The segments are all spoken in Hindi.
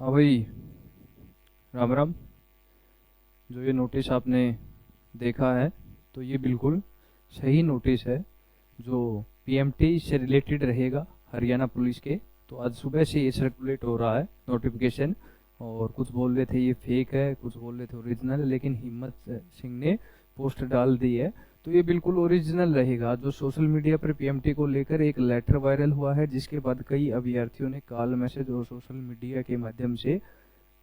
हाँ भाई, राम राम। जो ये नोटिस आपने देखा है, तो ये बिल्कुल सही नोटिस है जो पीएमटी से रिलेटेड रहेगा, हरियाणा पुलिस के। तो आज सुबह से ये सर्कुलेट हो रहा है नोटिफिकेशन। और कुछ बोल रहे थे ये फेक है, कुछ बोल रहे थे ओरिजिनल है, लेकिन हिम्मत सिंह ने पोस्ट डाल दी है। तो ये बिल्कुल ओरिजिनल रहेगा। जो सोशल मीडिया पर पीएमटी को लेकर एक लेटर वायरल हुआ है, जिसके बाद कई अभ्यर्थियों ने कॉल मैसेज और सोशल मीडिया के माध्यम से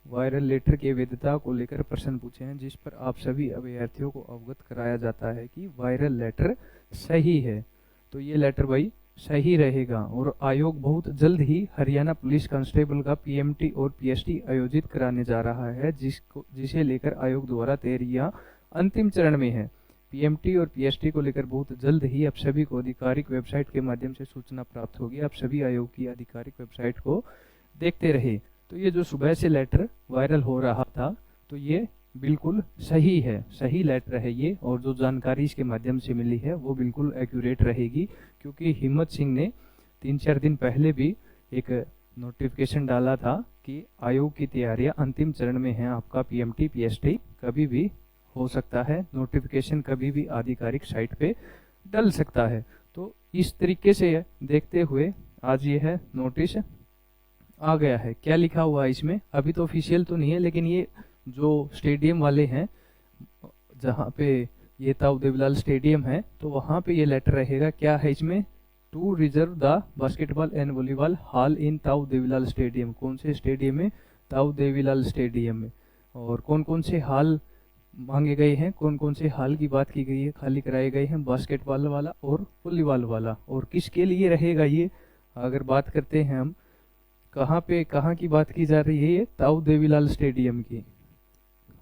वायरल लेटर की वैधता को लेकर प्रश्न पूछे हैं, जिस पर आप सभी अभ्यर्थियों को अवगत कराया जाता है कि वायरल लेटर सही है। तो ये लेटर भाई सही रहेगा, और आयोग बहुत जल्द ही हरियाणा पुलिस कांस्टेबल का पीएमटी और पीएसटी आयोजित कराने जा रहा है, जिसे लेकर आयोग द्वारा तैयारियां अंतिम चरण में है। पीएमटी और पीएसटी को लेकर बहुत जल्द ही आप सभी को आधिकारिक वेबसाइट के माध्यम से सूचना प्राप्त होगी। आप सभी आयोग की आधिकारिक वेबसाइट को देखते रहे। तो ये जो सुबह से लेटर वायरल हो रहा था, तो ये बिल्कुल सही है, सही लेटर है ये। और जो जानकारी इसके माध्यम से मिली है वो बिल्कुल एक्यूरेट रहेगी, क्योंकि हिम्मत सिंह ने 3-4 दिन पहले भी एक नोटिफिकेशन डाला था कि आयोग की तैयारियां अंतिम चरण में हैं, आपका पीएमटी पीएसटी कभी भी हो सकता है, नोटिफिकेशन कभी भी आधिकारिक साइट पे डल सकता है। तो इस तरीके से देखते हुए आज ये है नोटिस आ गया है। क्या लिखा हुआ है इसमें अभी तो ऑफिशियल तो नहीं है, लेकिन ये जो स्टेडियम वाले हैं, जहाँ पे ये ताऊ देवीलाल स्टेडियम है, तो वहाँ पे ये लेटर रहेगा। क्या है इसमें? To reserve the basketball and volleyball hall in Tau Devilal stadium. कौन से स्टेडियम में? ताऊ देवीलाल स्टेडियम में। और कौन कौन से हॉल मांगे गए हैं, कौन कौन से हॉल की बात की गई है, खाली कराए गए हैं? बास्केटबॉल वाला और वॉलीबॉल वाला। और किसके लिए रहेगा ये? अगर बात करते हैं हम, कहाँ पे, कहाँ की बात की जा रही है? ये ताऊ देवीलाल स्टेडियम की।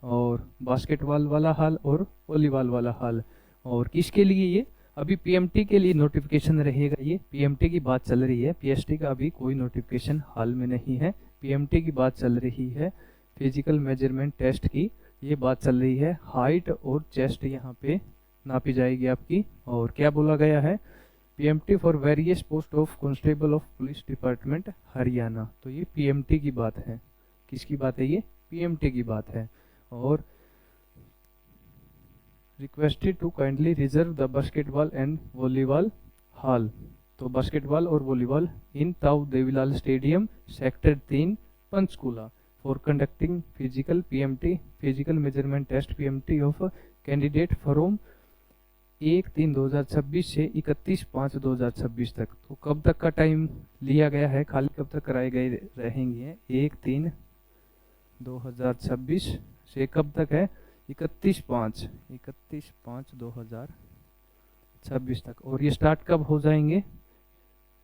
और बास्केटबॉल वाला हॉल और वॉलीबॉल वाला हॉल। और किसके लिए ये? अभी पीएमटी के लिए नोटिफिकेशन रहेगा, ये पीएमटी की बात चल रही है। पीएसटी का अभी कोई नोटिफिकेशन हाल में नहीं है, पीएमटी की बात चल रही है। फिजिकल मेजरमेंट टेस्ट की ये बात चल रही है। हाइट और चेस्ट यहाँ पे नापी जाएगी आपकी। और क्या बोला गया है? PMT for various post of constable of police department Haryana. तो ये पीएमटी की बात है। किसकी बात है ये? पीएमटी की बात है। और requested to kindly reserve the basketball and volleyball hall. तो बास्केटबॉल और volleyball in Tau Devilal stadium sector 3 Panchkula for conducting physical PMT physical measurement test PMT of candidate from 1/3/2026 से 31/5/2026 तक। तो कब तक का टाइम लिया गया है? खाली कब तक कराए गए रहेंगे? 1/3/2026 से कब तक है? 31/5/2026 तक। और ये स्टार्ट कब हो जाएंगे?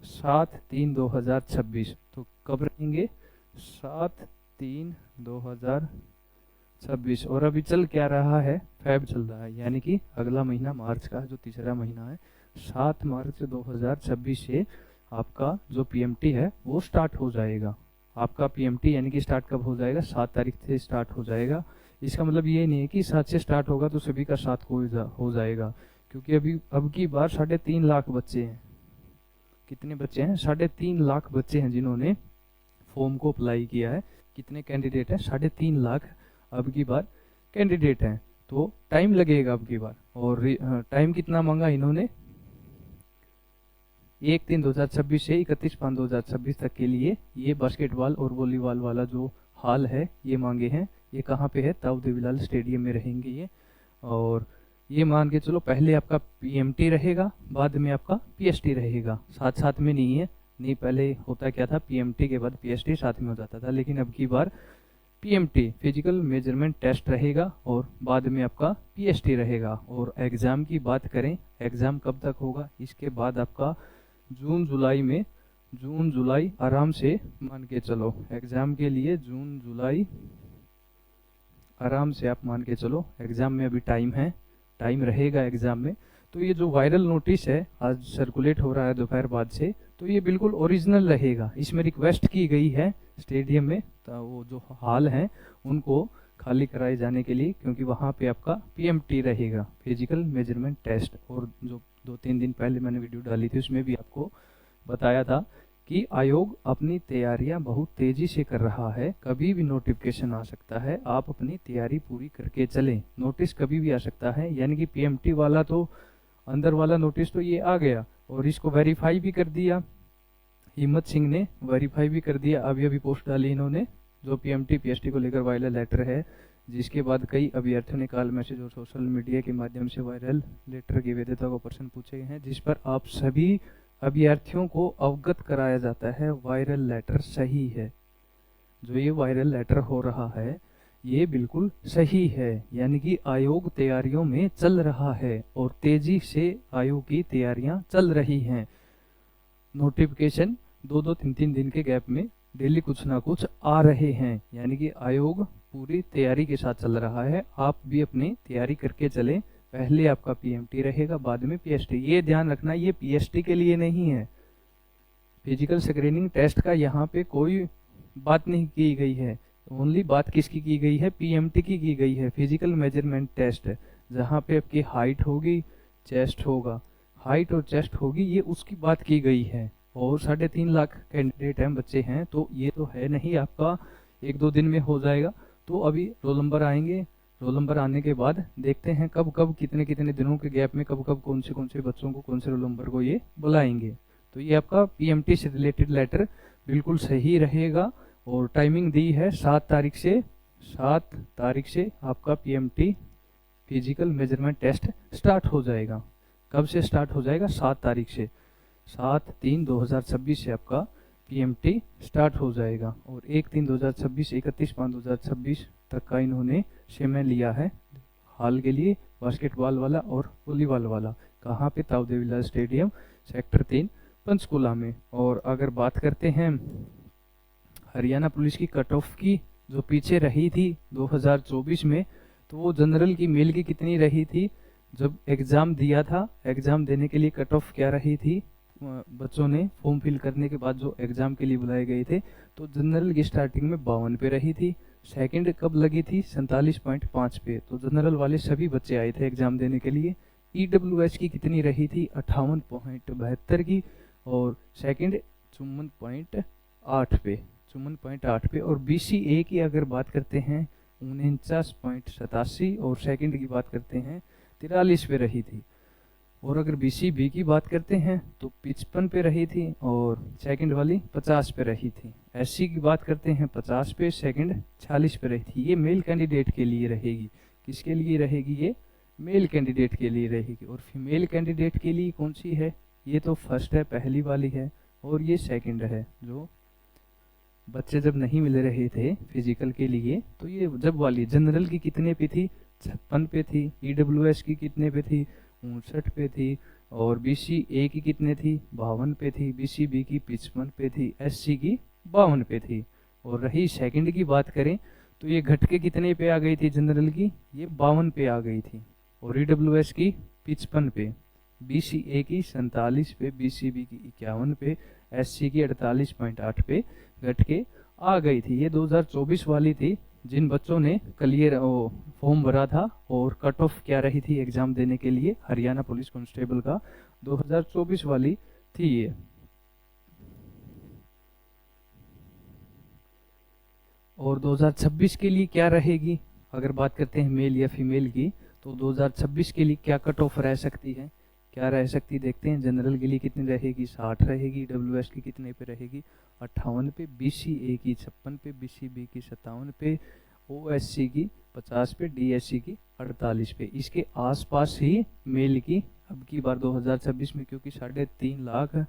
7/3/2026। तो कब रहेंगे? 7/3/2026। और अभी चल क्या रहा है? फेब चल रहा है, यानी कि अगला महीना मार्च का जो तीसरा महीना है, 7 मार्च 2026 से आपका जो पीएमटी है वो स्टार्ट हो जाएगा। आपका पीएमटी यानी कि स्टार्ट कब हो जाएगा? 7 तारीख से स्टार्ट हो जाएगा। इसका मतलब ये नहीं है कि 7 से स्टार्ट होगा तो सभी का 7 को हो जाएगा, क्योंकि अभी अब की बार 3.5 लाख बच्चे हैं। कितने बच्चे हैं? 3.5 लाख बच्चे हैं जिन्होंने फॉर्म को अप्लाई किया है। कितने कैंडिडेट हैं? 3.5 लाख अब की बार कैंडिडेट हैं। तो टाइम लगेगा अब की बार। और टाइम कितना मांगा इन्होंने? 1/3/2026 से 31/5/2026 तक के लिए ये बास्केटबॉल और वॉलीबॉल वाला जो हॉल है ये मांगे हैं। ये कहाँ पे है? ताऊ देवीलाल स्टेडियम में रहेंगे ये। और ये मान के चलो पहले आपका पीएमटी रहेगा, बाद में आपका पीएसटी रहेगा, साथ साथ में नहीं है। नहीं, पहले होता क्या था? पीएमटी के बाद पीएसटी साथ में हो जाता था, लेकिन अब की बार पीएमटी फिजिकल मेजरमेंट टेस्ट रहेगा और बाद में आपका पीएसटी रहेगा। और एग्ज़ाम की बात करें, एग्ज़ाम कब तक होगा? इसके बाद आपका जून जुलाई आराम से मान के चलो। एग्ज़ाम के लिए जून जुलाई आराम से आप मान के चलो। एग्ज़ाम में अभी टाइम है, टाइम रहेगा एग्ज़ाम में। तो ये जो वायरल नोटिस है आज सर्कुलेट हो रहा है दोपहर बाद से, तो ये बिल्कुल ओरिजिनल रहेगा। इसमें रिक्वेस्ट की गई है स्टेडियम में, तो वो जो हॉल हैं उनको खाली कराए जाने के लिए, क्योंकि वहाँ पे आपका पीएमटी रहेगा, फिजिकल मेजरमेंट टेस्ट। और जो 2-3 दिन पहले मैंने वीडियो डाली थी उसमें भी आपको बताया था कि आयोग अपनी तैयारियां बहुत तेजी से कर रहा है, कभी भी नोटिफिकेशन आ सकता है, आप अपनी तैयारी पूरी करके चलें। नोटिस कभी भी आ सकता है, यानी कि पीएमटी वाला तो अंदर वाला नोटिस तो ये आ गया और इसको वेरीफाई भी कर दिया, हिम्मत सिंह ने वेरीफाई भी कर दिया। अभी अभी पोस्ट डाली इन्होंने, जो पीएमटी पीएसटी को लेकर वायरल लेटर है, जिसके बाद कई अभ्यर्थियों ने कॉल मैसेज और सोशल मीडिया के माध्यम से वायरल लेटर की वैधता को प्रश्न पूछे गए हैं, जिस पर आप सभी अभ्यर्थियों को अवगत कराया जाता है वायरल लेटर सही है। जो ये वायरल लेटर हो रहा है ये बिल्कुल सही है, यानी कि आयोग तैयारियों में चल रहा है और तेजी से आयोग की तैयारियां चल रही हैं। नोटिफिकेशन 2-2, 3-3 दिन के गैप में डेली कुछ ना कुछ आ रहे हैं, यानी कि आयोग पूरी तैयारी के साथ चल रहा है। आप भी अपनी तैयारी करके चलें, पहले आपका पीएमटी रहेगा, बाद में पीएसटी। ये ध्यान रखना, ये पीएसटी के लिए नहीं है, फिजिकल स्क्रीनिंग टेस्ट का यहाँ पे कोई बात नहीं की गई है। ओनली बात किसकी की गई है, पीएमटी की गई है, फिजिकल मेजरमेंट टेस्ट, जहाँ पे आपकी हाइट होगी, चेस्ट होगा, हाइट और चेस्ट होगी, ये उसकी बात की गई है। और 3.5 लाख कैंडिडेट हैं, बच्चे हैं, तो ये तो है नहीं आपका 1-2 दिन में हो जाएगा। तो अभी रोल नंबर आएंगे, रोल नंबर आने के बाद देखते हैं कब कब कितने कितने दिनों के गैप में कब कब कौन से बच्चों को कौन से रोल नंबर को ये बुलाएंगे। तो ये आपका पीएमटी से रिलेटेड लेटर बिल्कुल सही रहेगा और टाइमिंग दी है 7 तारीख से आपका PMT physical measurement test start हो जाएगा। कब से स्टार्ट हो जाएगा, 7 तारीख से, 7/3/2026 से आपका पीएमटी स्टार्ट हो जाएगा और 1/3/2026 31/5/2026 तक का इन्होंने समय लिया है हाल के लिए, बास्केटबॉल वाला और वॉलीबॉल वाला। कहाँ पे, ताऊ देवीलाल स्टेडियम, सेक्टर 3, पंचकुला में। और अगर बात करते हैं हरियाणा पुलिस की कट ऑफ की, जो पीछे रही थी 2024 में, तो वो जनरल की मेल की कितनी रही थी, जब एग्ज़ाम दिया था, एग्ज़ाम देने के लिए कट ऑफ क्या रही थी, बच्चों ने फॉर्म फिल करने के बाद जो एग्ज़ाम के लिए बुलाए गए थे, तो जनरल की स्टार्टिंग में 52 पे रही थी, सेकंड कब लगी थी 47.5 पे, तो जनरल वाले सभी बच्चे आए थे एग्ज़ाम देने के लिए। ईडब्ल्यूएस की कितनी रही थी 58.72 की, और सेकंड 54.8 पे, और बीसीए की अगर बात करते हैं 49.87, और सेकंड की बात करते हैं 43 पे रही थी। और अगर बीसीबी की बात करते हैं तो 55 पे रही थी और सेकंड वाली 50 पे रही थी। एससी की बात करते हैं 50 पे, सेकंड 46 पे रही थी। ये मेल कैंडिडेट के लिए रहेगी, किसके लिए रहेगी, ये मेल कैंडिडेट के लिए रहेगी। और फीमेल कैंडिडेट के लिए कौन सी है, ये तो फर्स्ट है, पहली वाली है, और ये सेकंड है। जो बच्चे जब नहीं मिल रहे थे फिजिकल के लिए, तो ये जब वाली जनरल की कितने पे थी, 56 पे थी, ईडब्ल्यूएस की कितने पे थी, 59 पे थी, और बीसीए की कितने थी, 52 पे थी, बीसीबी की 55 पे थी, एससी की 52 पे थी। और रही सेकंड की बात करें तो ये घट के कितने पे आ गई थी, जनरल की ये 52 पे आ गई थी, और ईडब्ल्यूएस की 55 पे, बीसीए की 47 पे, बीसीबी की 51 पे, एससी की 48.8 पे घट के आ गई थी। ये 2024 वाली थी, जिन बच्चों ने क्लियर फॉर्म भरा था। और कट ऑफ क्या रही थी एग्जाम देने के लिए, हरियाणा पुलिस कांस्टेबल का 2024 वाली थी ये। और 2026 के लिए क्या रहेगी, अगर बात करते हैं मेल या फीमेल की, तो 2026 के लिए क्या कट ऑफ रह सकती है, क्या रह सकती देखते हैं। जनरल के लिए कितनी रहेगी, 60 रहेगी, डब्ल्यूएस की कितने पे रहेगी, 58 पे, बीसीए की 56 पे, बीसीबी की 57 पे, ओएससी की 50 पे, डीएससी की 48 पे। इसके आसपास ही मेल की अब की बार 2026 में, क्योंकि 3.5 लाख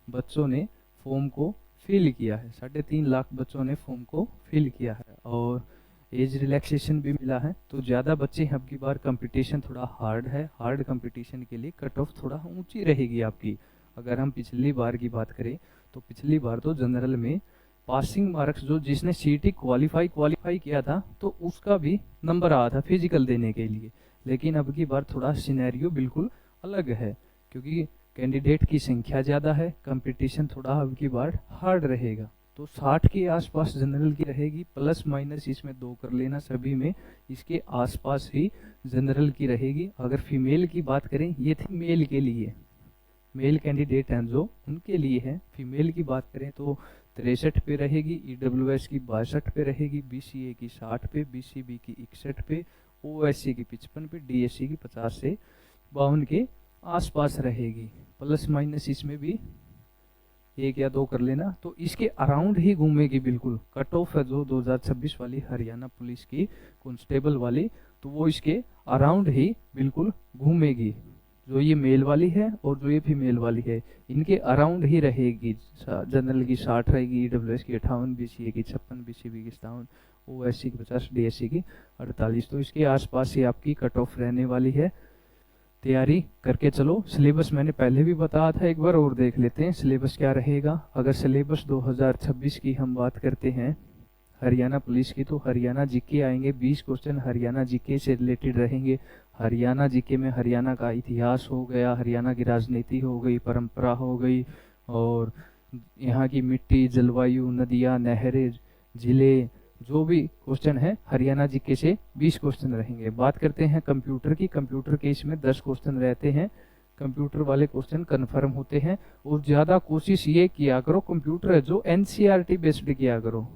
बच्चों ने फॉर्म को फिल किया है, 3.5 लाख बच्चों ने फॉर्म को फिल किया है, और एज रिलैक्सेशन भी मिला है, तो ज़्यादा बच्चे हैं। अब की बार कंपटीशन थोड़ा हार्ड है, हार्ड कंपटीशन के लिए कट ऑफ थोड़ा ऊंची रहेगी आपकी। अगर हम पिछली बार की बात करें तो पिछली बार तो जनरल में पासिंग मार्क्स, जो जिसने सीटी क्वालिफाई किया था, तो उसका भी नंबर आया था फिजिकल देने के लिए। लेकिन अब की बार थोड़ा सिनेरियो बिल्कुल अलग है, क्योंकि कैंडिडेट की संख्या ज़्यादा है, कंपटीशन थोड़ा अब की बार हार्ड रहेगा। तो 60 के आसपास जनरल की रहेगी, प्लस माइनस इसमें 2 कर लेना सभी में, इसके आसपास ही जनरल की रहेगी। अगर फीमेल की बात करें, ये थी मेल के लिए, मेल कैंडिडेट हैं जो उनके लिए है। फीमेल की बात करें तो 63 पे रहेगी, ईडब्ल्यूएस की 62 पे रहेगी, बीसीए की 60 पे, बीसीबी की 61 पे, ओएससी की 55 पे, डीएससी की 50 से 52 के आसपास रहेगी। प्लस माइनस इसमें भी 1 या 2 कर लेना, तो इसके अराउंड ही घूमेगी बिल्कुल। कट ऑफ है जो 2026 वाली हरियाणा पुलिस की कांस्टेबल वाली, तो वो इसके अराउंड ही बिल्कुल घूमेगी। जो ये मेल वाली है और जो ये फीमेल वाली है, इनके अराउंड ही रहेगी। जनरल की 60 रहेगी, ईडब्ल्यूएस की 58, बीसीए की 56, बीसीबी की 57, ओएससी की 50, डीएससी की 48, तो इसके आसपास ही आपकी कट ऑफ रहने वाली है। तैयारी करके चलो। सिलेबस मैंने पहले भी बताया था, एक बार और देख लेते हैं सिलेबस क्या रहेगा। अगर सिलेबस 2026 की हम बात करते हैं हरियाणा पुलिस की, तो हरियाणा जीके आएंगे, 20 क्वेश्चन हरियाणा जीके से रिलेटेड रहेंगे। हरियाणा जीके में हरियाणा का इतिहास हो गया, हरियाणा की राजनीति हो गई, परंपरा हो गई, और यहाँ की मिट्टी, जलवायु, नदियाँ, नहरें, जिले, जो भी क्वेश्चन है हरियाणा जीके से 20 क्वेश्चन रहेंगे। बात करते हैं कंप्यूटर की। कंप्यूटर के इसमें 10 क्वेश्चन रहते हैं। कंप्यूटर वाले क्वेश्चन कंफर्म होते हैं, और ज़्यादा कोशिश ये किया करो कंप्यूटर है जो एनसीईआरटी बेस्ड किया करो।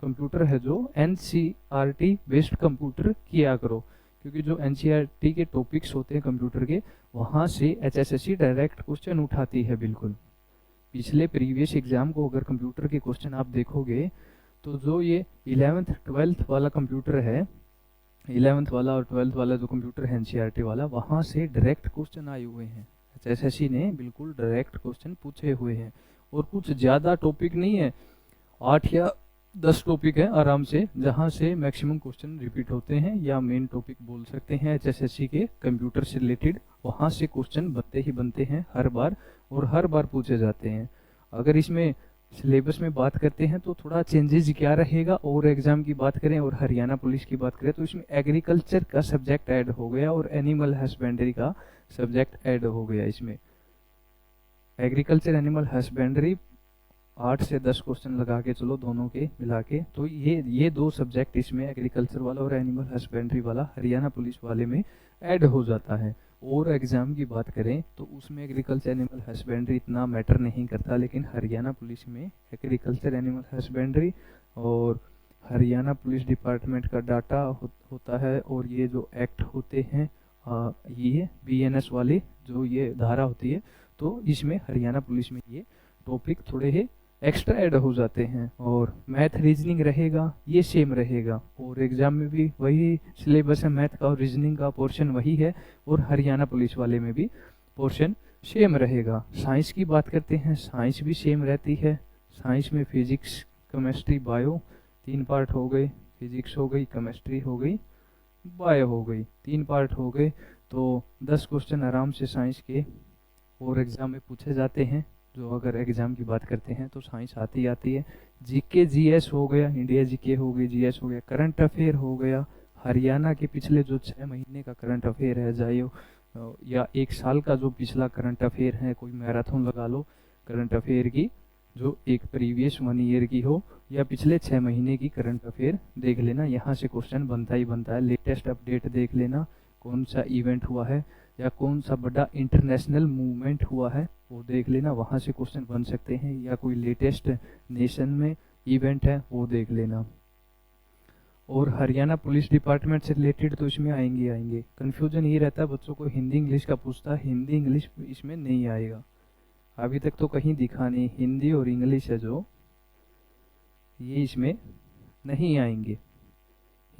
कंप्यूटर है जो एनसीईआरटी बेस्ड कंप्यूटर किया करो, क्योंकि जो एनसीईआरटी के टॉपिक्स होते हैं कंप्यूटर के, वहाँ से एचएसएससी डायरेक्ट क्वेश्चन उठाती है बिल्कुल। पिछले प्रीवियस एग्जाम को अगर कंप्यूटर के क्वेश्चन आप देखोगे, तो जो ये 11th 12th वाला कंप्यूटर है, 11th वाला और 12th वाला जो कंप्यूटर है एनसीईआरटी वाला, वहाँ से डायरेक्ट क्वेश्चन आए हुए हैं। एचएसएससी ने बिल्कुल डायरेक्ट क्वेश्चन पूछे हुए हैं, और कुछ ज़्यादा टॉपिक नहीं है, 8 या 10 टॉपिक है आराम से, जहाँ से मैक्सिमम क्वेश्चन रिपीट होते हैं, या मेन टॉपिक बोल सकते हैं एचएसएससी के कंप्यूटर से रिलेटेड। वहाँ से क्वेश्चन बनते ही बनते हैं हर बार, और हर बार पूछे जाते हैं। अगर इसमें सिलेबस में बात करते हैं तो थोड़ा चेंजेस क्या रहेगा, और एग्जाम की बात करें और हरियाणा पुलिस की बात करें, तो इसमें एग्रीकल्चर का सब्जेक्ट ऐड हो गया, और एनिमल हस्बेंड्री का सब्जेक्ट ऐड हो गया। इसमें एग्रीकल्चर, एनिमल हस्बेंड्री 8 से 10 क्वेश्चन लगा के चलो दोनों के मिला के, तो ये 2 सब्जेक्ट इसमें एग्रीकल्चर वाला और एनिमल हस्बेंड्री वाला हरियाणा पुलिस वाले में ऐड हो जाता है। और एग्जाम की बात करें तो उसमें एग्रीकल्चर, एनिमल हस्बेंड्री इतना मैटर नहीं करता, लेकिन हरियाणा पुलिस में एग्रीकल्चर, एनिमल हस्बेंड्री और हरियाणा पुलिस डिपार्टमेंट का डाटा होता है, और ये जो एक्ट होते हैं ये बीएनएस वाले जो ये धारा होती है, तो इसमें हरियाणा पुलिस में ये टॉपिक थोड़े ही एक्स्ट्रा ऐड हो जाते हैं। और मैथ रीजनिंग रहेगा, ये सेम रहेगा, और एग्जाम में भी वही सिलेबस है, मैथ का और रीजनिंग का पोर्शन वही है, और हरियाणा पुलिस वाले में भी पोर्शन सेम रहेगा। साइंस की बात करते हैं, साइंस भी सेम रहती है। साइंस में फिजिक्स, केमिस्ट्री, बायो 3 पार्ट हो गए, फिजिक्स हो गई, केमिस्ट्री हो गई, बायो हो गई, 3 पार्ट हो गए। तो 10 क्वेश्चन आराम से साइंस के और एग्जाम में पूछे जाते हैं। जो अगर एग्जाम की बात करते हैं तो साइंस आती है। जीके जीएस हो गया, इंडिया जीके हो गई, जीएस हो गया, करंट अफेयर हो गया, हरियाणा के पिछले जो 6 महीने का करंट अफेयर है, चाहे या 1 साल का जो पिछला करंट अफेयर है, कोई मैराथन लगा लो करंट अफेयर की, जो एक प्रीवियस 1 ईयर की हो, या पिछले 6 महीने की करंट अफेयर देख लेना, यहाँ से क्वेश्चन बनता ही बनता है। लेटेस्ट अपडेट देख लेना, कौन सा इवेंट हुआ है या कौन सा बड़ा इंटरनेशनल मूवमेंट हुआ है, वो देख लेना, वहाँ से क्वेश्चन बन सकते हैं। या कोई लेटेस्ट नेशन में इवेंट है वो देख लेना। और हरियाणा पुलिस डिपार्टमेंट से रिलेटेड तो इसमें आएंगे। कन्फ्यूजन ये रहता है बच्चों को, हिंदी इंग्लिश का पूछता है, हिंदी इंग्लिश इसमें नहीं आएगा, अभी तक तो कहीं दिखा नहीं। हिंदी और इंग्लिश है जो ये इसमें नहीं आएंगे,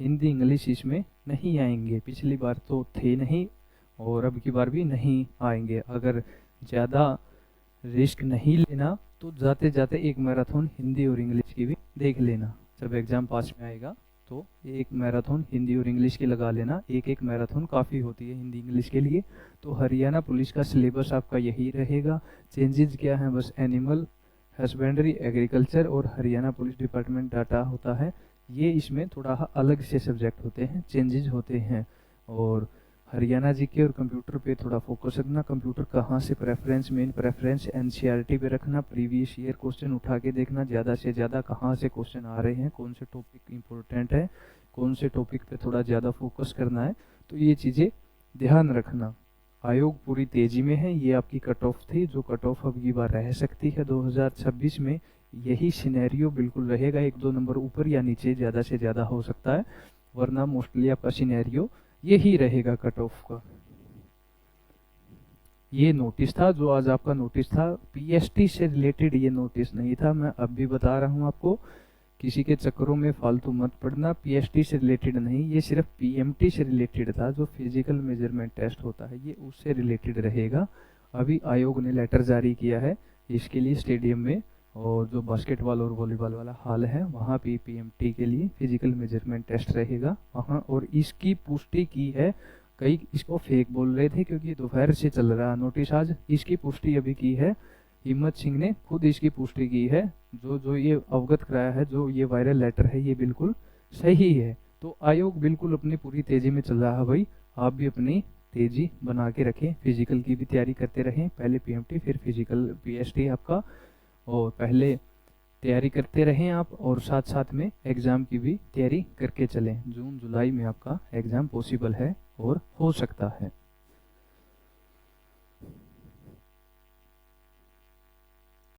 हिंदी इंग्लिश इसमें नहीं आएंगे। पिछली बार तो थे नहीं, और अब की बार भी नहीं आएंगे। अगर ज़्यादा रिस्क नहीं लेना तो जाते जाते एक मैराथन हिंदी और इंग्लिश की भी देख लेना। जब एग्ज़ाम पास में आएगा तो एक मैराथन हिंदी और इंग्लिश की लगा लेना, एक मैराथन काफ़ी होती है हिंदी इंग्लिश के लिए। तो हरियाणा पुलिस का सिलेबस आपका यही रहेगा। चेंजेस क्या है, बस एनिमल हस्बेंड्री, एग्रीकल्चर और हरियाणा पुलिस डिपार्टमेंट डाटा होता है, ये इसमें थोड़ा अलग से सब्जेक्ट होते हैं, चेंजेस होते हैं। और हरियाणा जीके और कंप्यूटर पे थोड़ा फोकस रखना। कंप्यूटर कहाँ से प्रेफरेंस, मेन प्रेफरेंस एनसीईआरटी पे रखना, प्रीवियस ईयर क्वेश्चन उठा के देखना, ज़्यादा से ज़्यादा कहाँ से क्वेश्चन आ रहे हैं, कौन से टॉपिक इंपॉर्टेंट है, कौन से टॉपिक पे थोड़ा ज़्यादा फोकस करना है, तो ये चीज़ें ध्यान रखना। आयोग पूरी तेजी में है। ये आपकी कट ऑफ थी, जो कट ऑफ अब की बार रह सकती है 2026 में। यही सिनेरियो बिल्कुल रहेगा, 1-2 नंबर ऊपर या नीचे ज़्यादा से ज़्यादा हो सकता है, वरना मोस्टली आपका सिनेरियो यही रहेगा कट ऑफ का। ये नोटिस था जो आज आपका नोटिस था, पीएसटी से रिलेटेड ये नोटिस नहीं था। मैं अब भी बता रहा हूँ आपको, किसी के चक्करों में फालतू मत पड़ना, पीएसटी से रिलेटेड नहीं, ये सिर्फ पीएमटी से रिलेटेड था। जो फिजिकल मेजरमेंट टेस्ट होता है ये उससे रिलेटेड रहेगा। अभी आयोग ने लेटर जारी किया है इसके लिए स्टेडियम में, और जो बास्केटबॉल और वॉलीबॉल वाला हॉल है वहाँ भी पीएमटी के लिए फिजिकल मेजरमेंट टेस्ट रहेगा वहाँ। और इसकी पुष्टि की है, कई इसको फेक बोल रहे थे क्योंकि दोपहर से चल रहा नोटिस आज, इसकी पुष्टि अभी की है हिम्मत सिंह ने, खुद इसकी पुष्टि की है। जो ये अवगत कराया है, जो ये वायरल लेटर है, ये बिल्कुल सही है। तो आयोग बिल्कुल अपनी पूरी तेजी में चल रहा है भाई, आप भी अपनी तेजी बना के रखें, फिजिकल की भी तैयारी करते रहें, पहले पीएमटी फिर फिजिकल पीएसटी आपका, और पहले तैयारी करते रहें आप, और साथ साथ में एग्ज़ाम की भी तैयारी करके चलें। जून जुलाई में आपका एग्ज़ाम पॉसिबल है और हो सकता है।